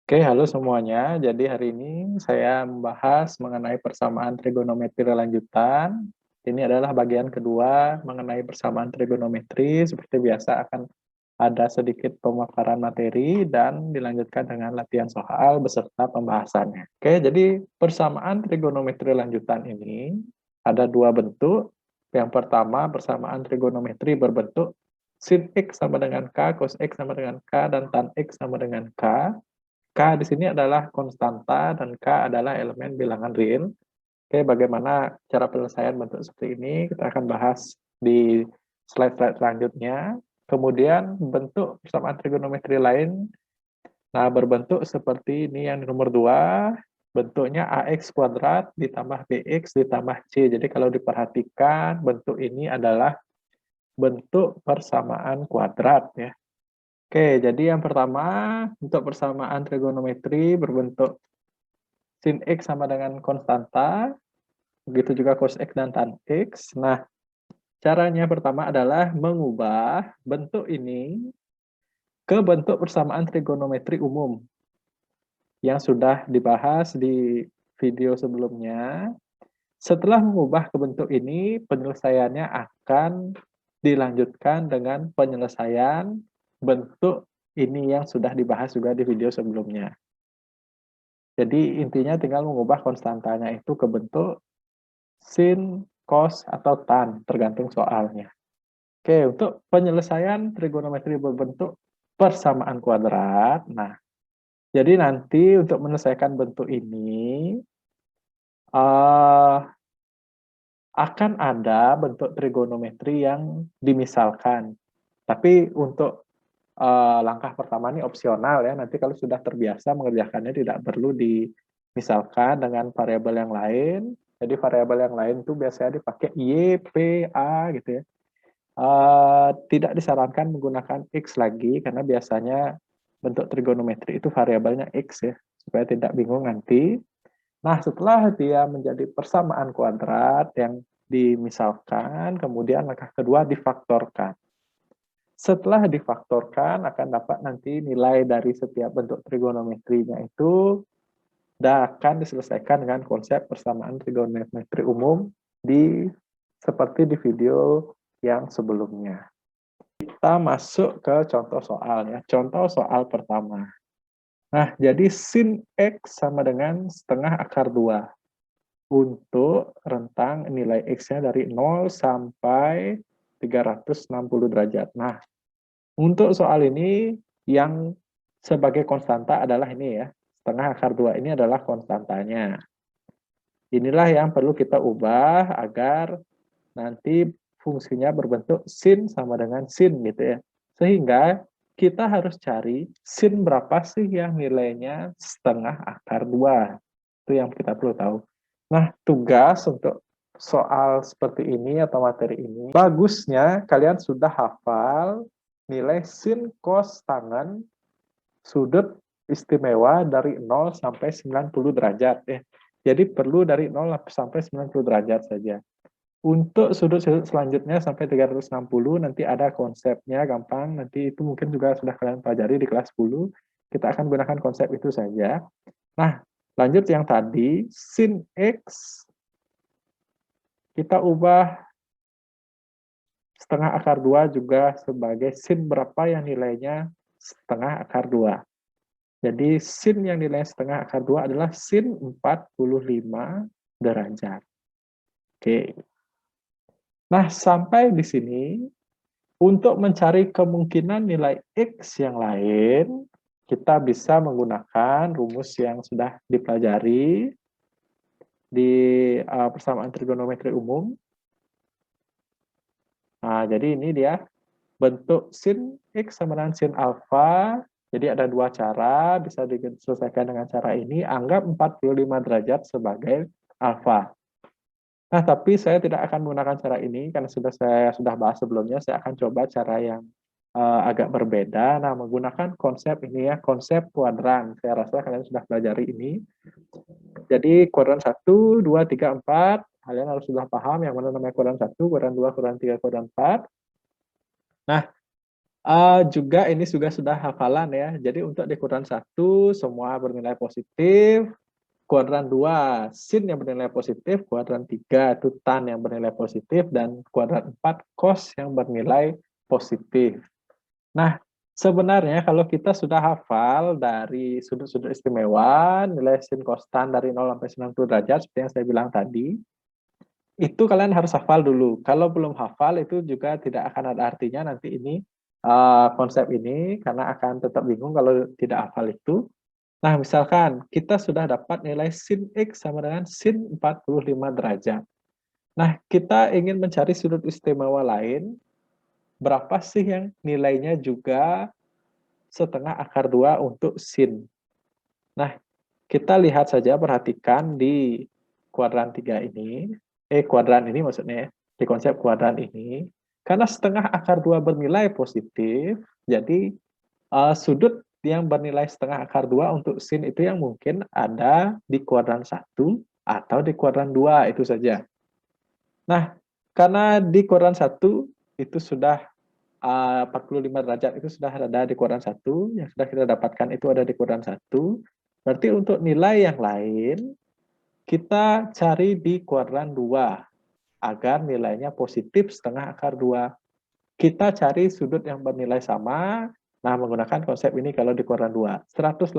Oke, halo semuanya. Jadi hari ini saya membahas mengenai persamaan trigonometri lanjutan. Ini adalah bagian kedua mengenai persamaan trigonometri. Seperti biasa akan ada sedikit pemaparan materi dan dilanjutkan dengan latihan soal beserta pembahasannya. Oke, jadi persamaan trigonometri lanjutan ini ada dua bentuk. Yang pertama, persamaan trigonometri berbentuk sin X sama dengan K, cos X sama dengan K, dan tan X sama dengan K. K di sini adalah konstanta dan K adalah elemen bilangan real. Oke, bagaimana cara penyelesaian bentuk seperti ini? Kita akan bahas di slide-slide selanjutnya. Kemudian bentuk persamaan trigonometri lain, nah berbentuk seperti ini yang nomor 2, bentuknya AX kuadrat ditambah BX ditambah C. Jadi kalau diperhatikan, bentuk ini adalah bentuk persamaan kuadrat ya. Oke, jadi yang pertama untuk persamaan trigonometri berbentuk sin X sama dengan konstanta, begitu juga cos X dan tan X. Nah, caranya pertama adalah mengubah bentuk ini ke bentuk persamaan trigonometri umum yang sudah dibahas di video sebelumnya. Setelah mengubah ke bentuk ini, penyelesaiannya akan dilanjutkan dengan penyelesaian bentuk ini yang sudah dibahas juga di video sebelumnya. Jadi intinya tinggal mengubah konstantanya itu ke bentuk sin, cos, atau tan, tergantung soalnya. Oke, untuk penyelesaian trigonometri berbentuk persamaan kuadrat, nah, jadi nanti untuk menyelesaikan bentuk ini, akan ada bentuk trigonometri yang dimisalkan. Tapi untuk langkah pertama ini opsional ya, nanti kalau sudah terbiasa mengerjakannya tidak perlu dimisalkan dengan variabel yang lain. Jadi variabel yang lain itu biasanya dipakai Y, P, A gitu ya. Tidak disarankan menggunakan X lagi, karena biasanya bentuk trigonometri itu variabelnya X ya, supaya tidak bingung nanti. Nah, setelah dia menjadi persamaan kuadrat yang dimisalkan, kemudian langkah kedua difaktorkan. Setelah difaktorkan, akan dapat nanti nilai dari setiap bentuk trigonometrinya itu dan akan diselesaikan dengan konsep persamaan trigonometri umum seperti di video yang sebelumnya. Kita masuk ke contoh soal ya. Contoh soal pertama. Nah, jadi sin X sama dengan setengah akar 2 untuk rentang nilai X-nya dari 0 sampai 360 derajat. Nah, untuk soal ini yang sebagai konstanta adalah ini ya, setengah akar 2 ini adalah konstantanya. Inilah yang perlu kita ubah agar nanti fungsinya berbentuk sin sama dengan sin gitu ya. Sehingga kita harus cari sin berapa sih yang nilainya setengah akar 2. Itu yang kita perlu tahu. Nah, tugas untuk soal seperti ini atau materi ini, bagusnya kalian sudah hafal nilai sin cos tangen sudut istimewa dari 0 sampai 90 derajat ya. Jadi perlu dari 0 sampai 90 derajat saja. Untuk sudut-sudut selanjutnya sampai 360 nanti ada konsepnya gampang, nanti itu mungkin juga sudah kalian pelajari di kelas 10. Kita akan gunakan konsep itu saja. Nah, lanjut yang tadi, sin X kita ubah setengah akar 2 juga sebagai sin berapa yang nilainya setengah akar 2. Jadi sin yang nilainya setengah akar 2 adalah sin 45 derajat. Oke. Nah, sampai di sini, untuk mencari kemungkinan nilai X yang lain, kita bisa menggunakan rumus yang sudah dipelajari di persamaan trigonometri umum. Nah, jadi ini dia bentuk sin X sama dengan sin alfa. Jadi ada dua cara, bisa diselesaikan dengan cara ini. Anggap 45 derajat sebagai alfa. Nah, tapi saya tidak akan menggunakan cara ini, karena saya sudah bahas sebelumnya, saya akan coba cara yang agak berbeda. Nah, menggunakan konsep ini ya, konsep kuadran. Saya rasa kalian sudah pelajari ini. Jadi kuadran 1, 2, 3, 4, kalian harus sudah paham yang mana namanya kuadran 1, kuadran 2, kuadran 3, kuadran 4. Nah, Juga ini juga sudah hafalan ya. Jadi untuk di kuadran 1 semua bernilai positif, kuadran 2 sin yang bernilai positif, kuadran 3 itu tan yang bernilai positif, dan kuadran 4 cos yang bernilai positif. Nah, sebenarnya kalau kita sudah hafal dari sudut-sudut istimewa, nilai sin cos tan dari 0 sampai 90 derajat, seperti yang saya bilang tadi, itu kalian harus hafal dulu. Kalau belum hafal, itu juga tidak akan ada artinya nanti ini, konsep ini, karena akan tetap bingung kalau tidak hafal itu. Nah, misalkan kita sudah dapat nilai sin X sama dengan sin 45 derajat. Nah, kita ingin mencari sudut istimewa lain, berapa sih yang nilainya juga setengah akar 2 untuk sin. Nah, kita lihat saja, perhatikan di kuadran 3 ini, kuadran ini maksudnya ya, di konsep kuadran ini, karena setengah akar 2 bernilai positif, jadi sudut yang bernilai setengah akar 2 untuk sin itu yang mungkin ada di kuadran 1 atau di kuadran 2, itu saja. Nah, karena di kuadran 1 itu sudah 45 derajat itu sudah ada di kuadran 1, yang sudah kita dapatkan itu ada di kuadran 1, berarti untuk nilai yang lain, kita cari di kuadran 2, agar nilainya positif setengah akar 2. Kita cari sudut yang bernilai sama, nah menggunakan konsep ini kalau di kuadran 2. 180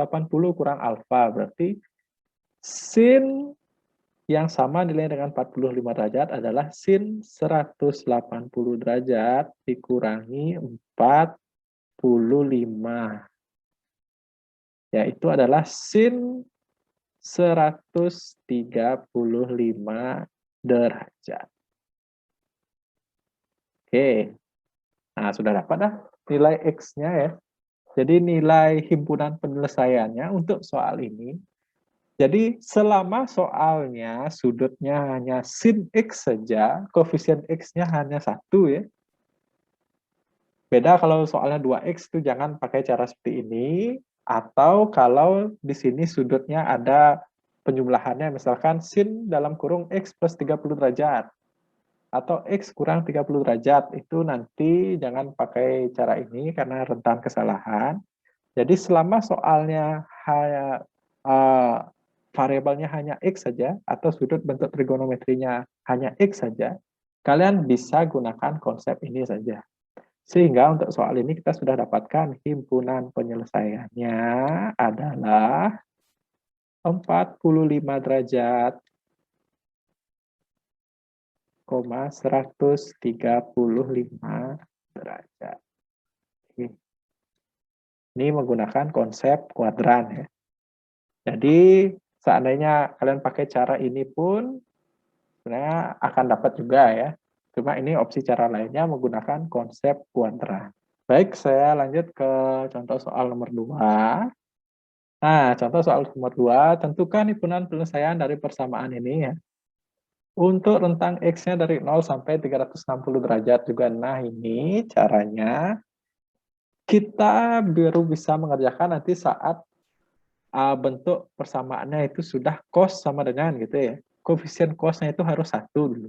kurang alfa, berarti sin yang sama nilainya dengan 45 derajat adalah sin 180 derajat dikurangi 45. Yaitu adalah sin 135 derajat. Oke, nah sudah dapat dah nilai X-nya ya. Jadi nilai himpunan penyelesaiannya untuk soal ini. Jadi selama soalnya sudutnya hanya sin X saja, koefisien X-nya hanya 1 ya. Beda kalau soalnya 2X itu jangan pakai cara seperti ini, atau kalau di sini sudutnya ada penjumlahannya, misalkan sin dalam kurung X plus 30 derajat, atau X kurang 30 derajat, itu nanti jangan pakai cara ini karena rentan kesalahan. Jadi selama soalnya hanya variabelnya hanya X saja, atau sudut bentuk trigonometrinya hanya X saja, kalian bisa gunakan konsep ini saja. Sehingga untuk soal ini kita sudah dapatkan himpunan penyelesaiannya adalah 45 derajat, 135 derajat. Ini menggunakan konsep kuadran ya. Jadi seandainya kalian pakai cara ini pun sebenarnya akan dapat juga ya. Cuma ini opsi cara lainnya menggunakan konsep kuadran. Baik, saya lanjut ke contoh soal nomor 2. Nah, contoh soal nomor 2, tentukan himpunan penyelesaian dari persamaan ini ya. Untuk rentang X-nya dari 0 sampai 360 derajat juga. Nah, ini caranya kita baru bisa mengerjakan nanti saat bentuk persamaannya itu sudah cos sama dengan gitu ya. Koefisien cosnya itu harus 1 dulu.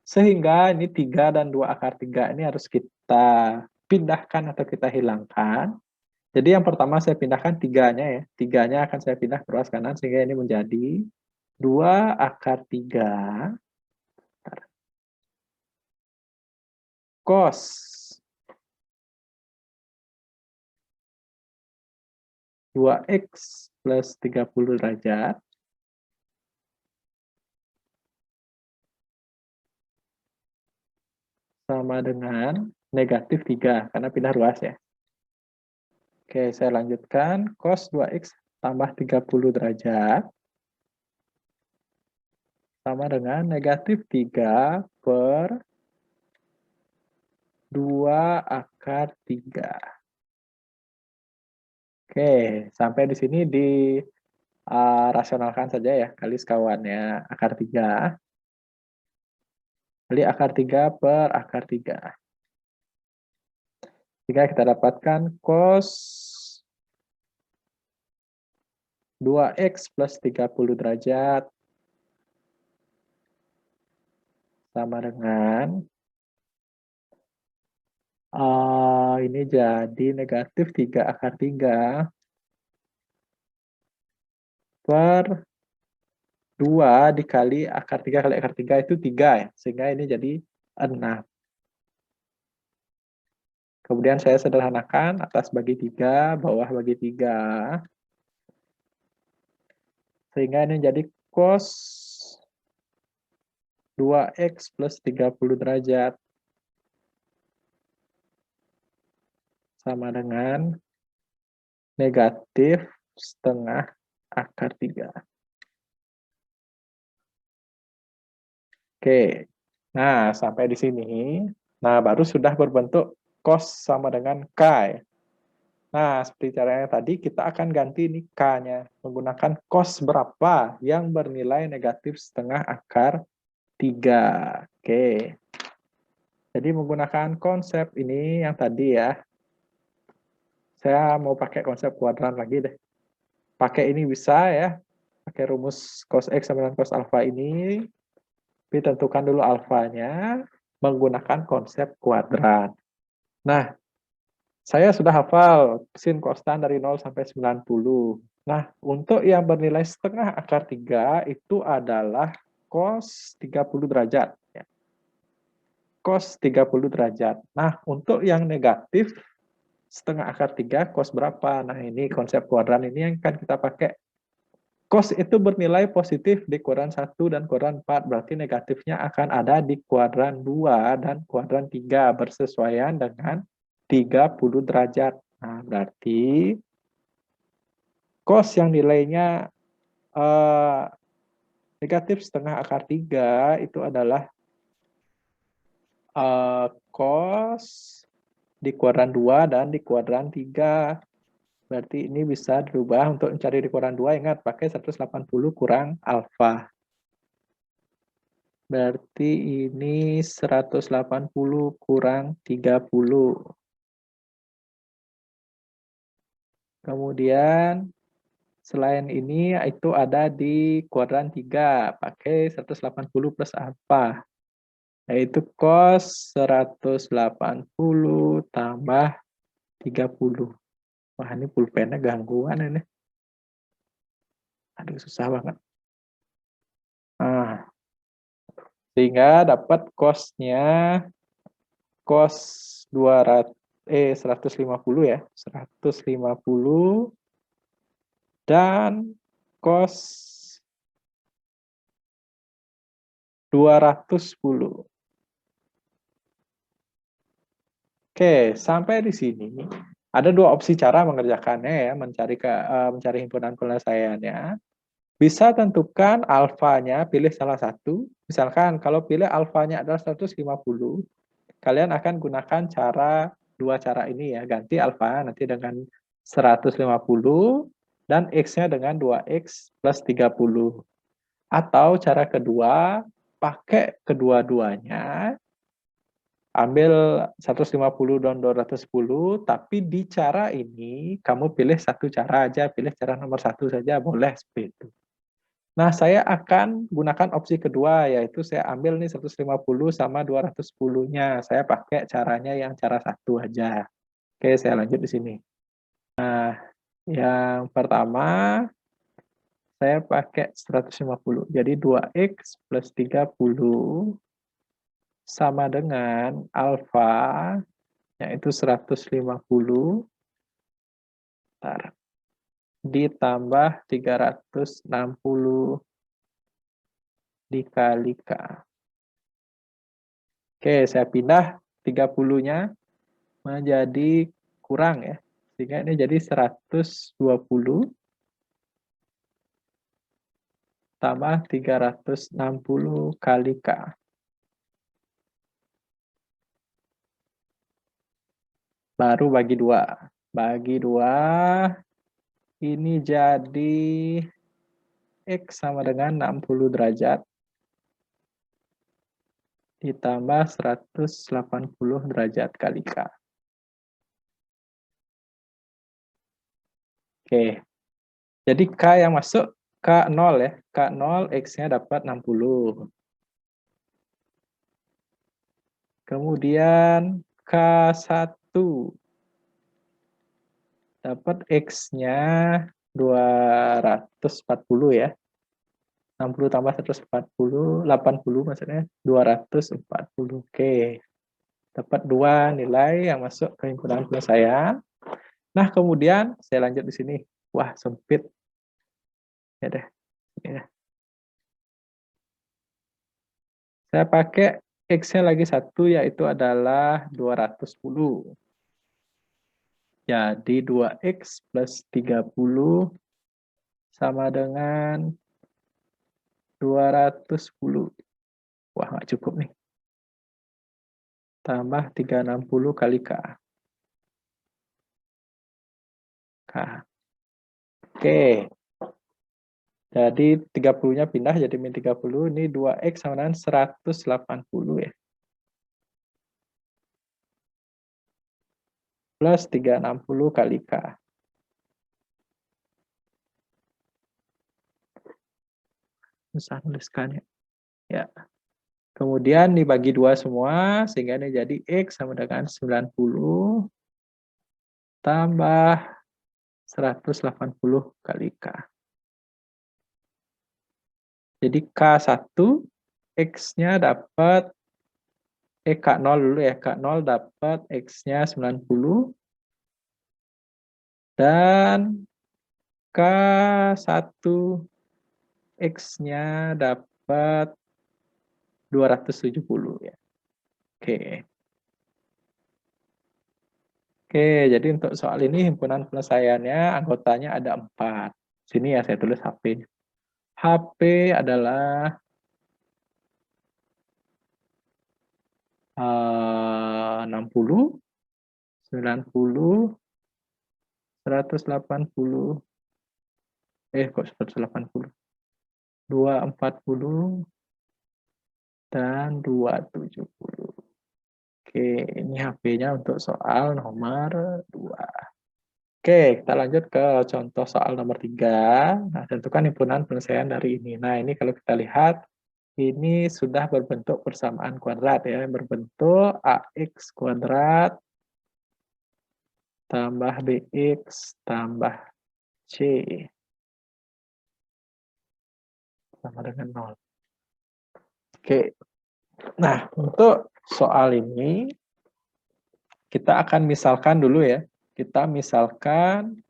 Sehingga ini 3 dan 2 akar 3 ini harus kita pindahkan atau kita hilangkan. Jadi yang pertama saya pindahkan 3-nya ya. 3-nya akan saya pindah ke ruas kanan sehingga ini menjadi 2 akar 3 cos 2x plus 30 derajat sama dengan negatif 3 karena pindah ruas ya. Oke, saya lanjutkan. Cos 2x tambah 30 derajat sama dengan negatif 3 per 2 akar 3. Oke, sampai di sini rasionalkan saja ya, kali sekawannya akar 3. Kali akar 3 per akar 3. Jika kita dapatkan cos 2x plus 30 derajat sama dengan Ini jadi negatif 3 akar 3 per 2 dikali akar 3 kali akar 3 itu 3 ya. Sehingga ini jadi 6. Kemudian saya sederhanakan, atas bagi 3, bawah bagi 3. Sehingga ini jadi cos 2x plus 30 derajat. Sama dengan negatif setengah akar 3. Oke, nah sampai di sini. Nah, baru sudah berbentuk cos sama dengan K. Nah, seperti caranya tadi, kita akan ganti nih K-nya. Menggunakan cos berapa yang bernilai negatif setengah akar 3. Oke, jadi menggunakan konsep ini yang tadi ya. Saya mau pakai konsep kuadran lagi deh. Pakai ini bisa ya. Pakai rumus cos X sama dengan cos alfa ini. Tapi tentukan dulu alfanya menggunakan konsep kuadran. Nah, saya sudah hafal sin konstan dari 0 sampai 90. Nah, untuk yang bernilai setengah akar 3 itu adalah cos 30 derajat. Ya. Cos 30 derajat. Nah, untuk yang negatif setengah akar 3 cos berapa? Nah, ini konsep kuadran ini yang akan kita pakai. Cos itu bernilai positif di kuadran 1 dan kuadran 4, berarti negatifnya akan ada di kuadran 2 dan kuadran 3, bersesuaian dengan 30 derajat. Nah, berarti cos yang nilainya negatif setengah akar 3 itu adalah cos di kuadran 2 dan di kuadran 3. Berarti ini bisa dirubah untuk mencari di kuadran 2, ingat pakai 180 kurang alfa. Berarti ini 180 kurang 30. Kemudian selain ini itu ada di kuadran 3, pakai 180 plus alfa. Yaitu cos 180 tambah 30. Wah, ini pulpennya gangguan ini. Aduh, susah banget. Nah, sehingga dapat cos-nya cos 150 ya. 150 dan cos 210. Oke, sampai di sini ada dua opsi cara mengerjakannya ya, mencari himpunan penyelesaiannya. Bisa tentukan alfanya, pilih salah satu. Misalkan kalau pilih alfanya adalah 150, kalian akan gunakan dua cara ini ya, ganti alfa nanti dengan 150 dan x-nya dengan 2x plus 30. Atau cara kedua, pakai kedua-duanya, ambil 150 dan 210, tapi di cara ini kamu pilih satu cara aja, pilih cara nomor 1 saja, boleh seperti itu. Nah, saya akan gunakan opsi kedua, yaitu saya ambil nih 150 sama 210-nya. Saya pakai caranya yang cara 1 aja. Oke, saya lanjut di sini. Nah, yang pertama, saya pakai 150. Jadi 2x plus 30 sama dengan alfa, yaitu 150, ditambah 360 dikali K. Oke, saya pindah 30-nya menjadi kurang ya. Sehingga ini jadi 120 tambah 360 kali K. Baru bagi 2. Bagi 2, ini jadi X sama dengan 60 derajat. Ditambah 180 derajat kali K. Oke, jadi K yang masuk K0 ya. K0 X-nya dapat 60. Kemudian K1 dapat X-nya 240 ya. 60 tambah 140, 80 maksudnya 240. Oke. Dapat 2 nilai yang masuk ke himpunan penyelesaian. Nah, kemudian saya lanjut di sini. Wah, sempit. Ya deh. Ya. Saya pakai X-nya lagi satu, yaitu adalah 210. Jadi 2X plus 30 sama dengan 210. Wah, nggak cukup nih. Tambah 360 kali K. K. Oke. Jadi 30-nya pindah jadi min 30. Ini 2X sama dengan 180 ya. Plus 360 kali K. Bisa nuliskan ya. Ya. Kemudian dibagi 2 semua, sehingga ini jadi X sama dengan 90 tambah 180 kali K. Jadi K1, X-nya dapat, K0 dulu ya, K0 dapat X-nya 90, dan K1, X-nya dapat 270 ya. Oke. Oke, jadi untuk soal ini himpunan penyelesaiannya anggotanya ada 4. Sini ya saya tulis HP. HP adalah 60, 90, 180, kok 180? 240 dan 270. Oke, ini HP-nya untuk soal nomor 2. Oke, kita lanjut ke contoh soal nomor 3. Nah, tentukan himpunan penyelesaian dari ini. Nah, ini kalau kita lihat, ini sudah berbentuk persamaan kuadrat ya, berbentuk AX kuadrat tambah BX tambah C sama dengan 0. Oke, nah untuk soal ini kita akan misalkan dulu ya. Kita misalkan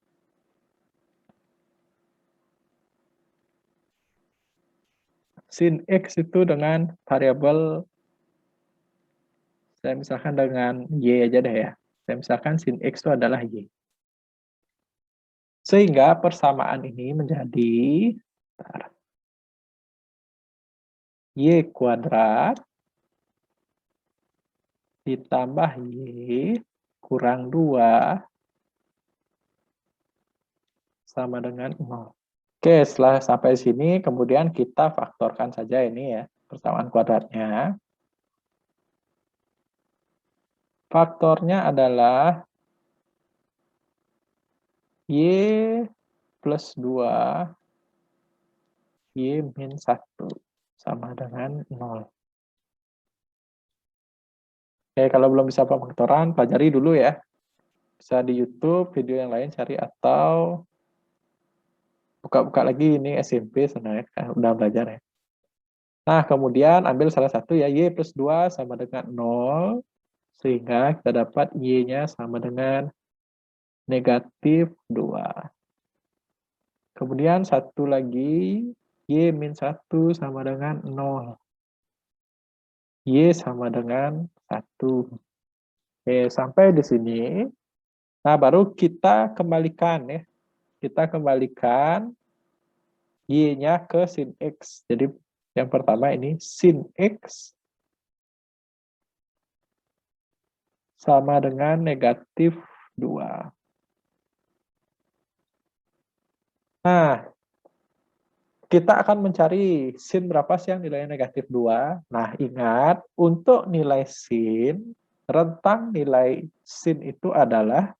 sin X itu dengan variabel, saya misalkan dengan Y aja deh ya. Saya misalkan sin X itu adalah Y. Sehingga persamaan ini menjadi Y kuadrat ditambah Y kurang 2 sama dengan 0. Oke, setelah sampai sini, kemudian kita faktorkan saja ini ya, persamaan kuadratnya. Faktornya adalah Y plus 2, Y min 1, sama dengan 0. Oke, kalau belum bisa pemfaktoran, pelajari dulu ya. Bisa di YouTube, video yang lain cari, atau buka-buka lagi, ini SMP sebenarnya, udah belajar ya. Nah, kemudian ambil salah satu ya, Y plus 2 sama dengan 0, sehingga kita dapat Y-nya sama dengan negatif 2. Kemudian satu lagi, Y min 1 sama dengan 0. Y sama dengan 1. Oke, sampai di sini. Nah, baru kita kembalikan ya. Kita kembalikan Y-nya ke sin X. Jadi yang pertama ini sin X sama dengan negatif 2. Nah, kita akan mencari sin berapa sih yang nilainya negatif 2. Nah, ingat, untuk nilai sin, rentang nilai sin itu adalah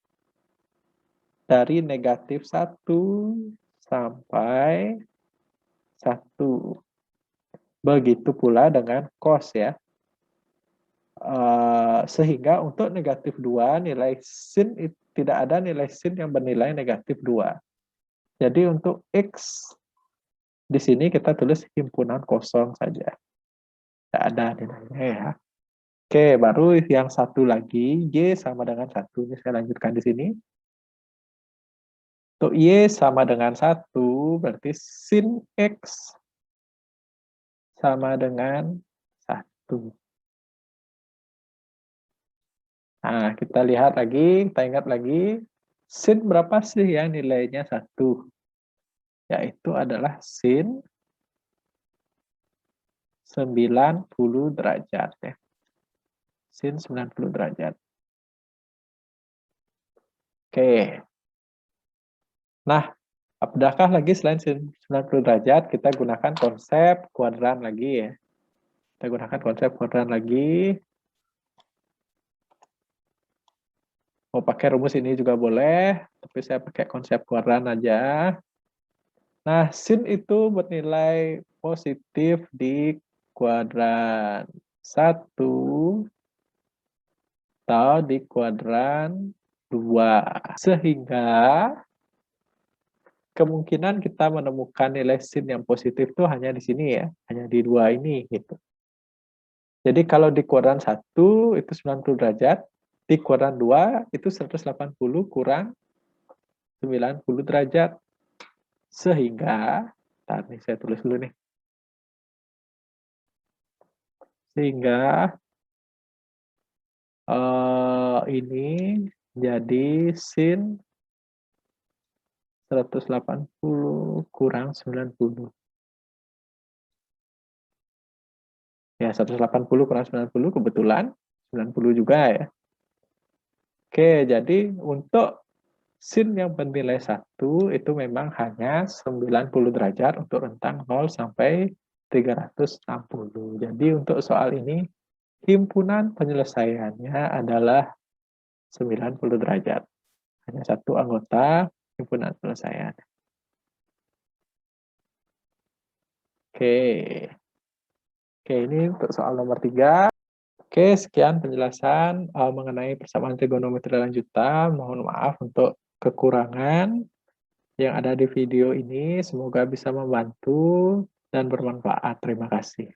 dari negatif 1 sampai 1. Begitu pula dengan cos ya. Sehingga untuk negatif 2 nilai sin tidak ada nilai sin yang bernilai negatif 2. Jadi untuk X di sini kita tulis himpunan kosong saja. Tidak ada nilainya ya. Oke, baru yang satu lagi, Y sama dengan 1. Ini saya lanjutkan di sini. Untuk Y sama dengan 1, berarti sin X sama dengan 1. Nah, kita lihat lagi, kita ingat lagi, sin berapa sih yang nilainya 1? Yaitu adalah sin 90 derajat. Ya. Sin 90 derajat. Oke. Nah, apakah lagi selain sin 90 derajat, kita gunakan konsep kuadran lagi ya. Kita gunakan konsep kuadran lagi. Mau pakai rumus ini juga boleh, tapi saya pakai konsep kuadran aja. Nah, sin itu bernilai positif di kuadran 1 atau di kuadran 2. Sehingga kemungkinan kita menemukan nilai sin yang positif itu hanya di sini ya, hanya di 2 ini gitu. Jadi kalau di kuadran 1 itu 90 derajat, di kuadran 2 itu 180 kurang 90 derajat. Sehingga, nih saya tulis dulu nih. Sehingga ini jadi sin 180 kurang 90. Ya, 180 kurang 90 kebetulan 90 juga ya. Oke, jadi untuk sin yang bernilai 1 itu memang hanya 90 derajat untuk rentang 0 sampai 360. Jadi untuk soal ini, himpunan penyelesaiannya adalah 90 derajat. Hanya satu anggota himpunan penyelesaian. Oke. Oke, ini untuk soal nomor 3. Oke, sekian penjelasan mengenai persamaan trigonometri lanjutan. Mohon maaf untuk kekurangan yang ada di video ini. Semoga bisa membantu dan bermanfaat. Terima kasih.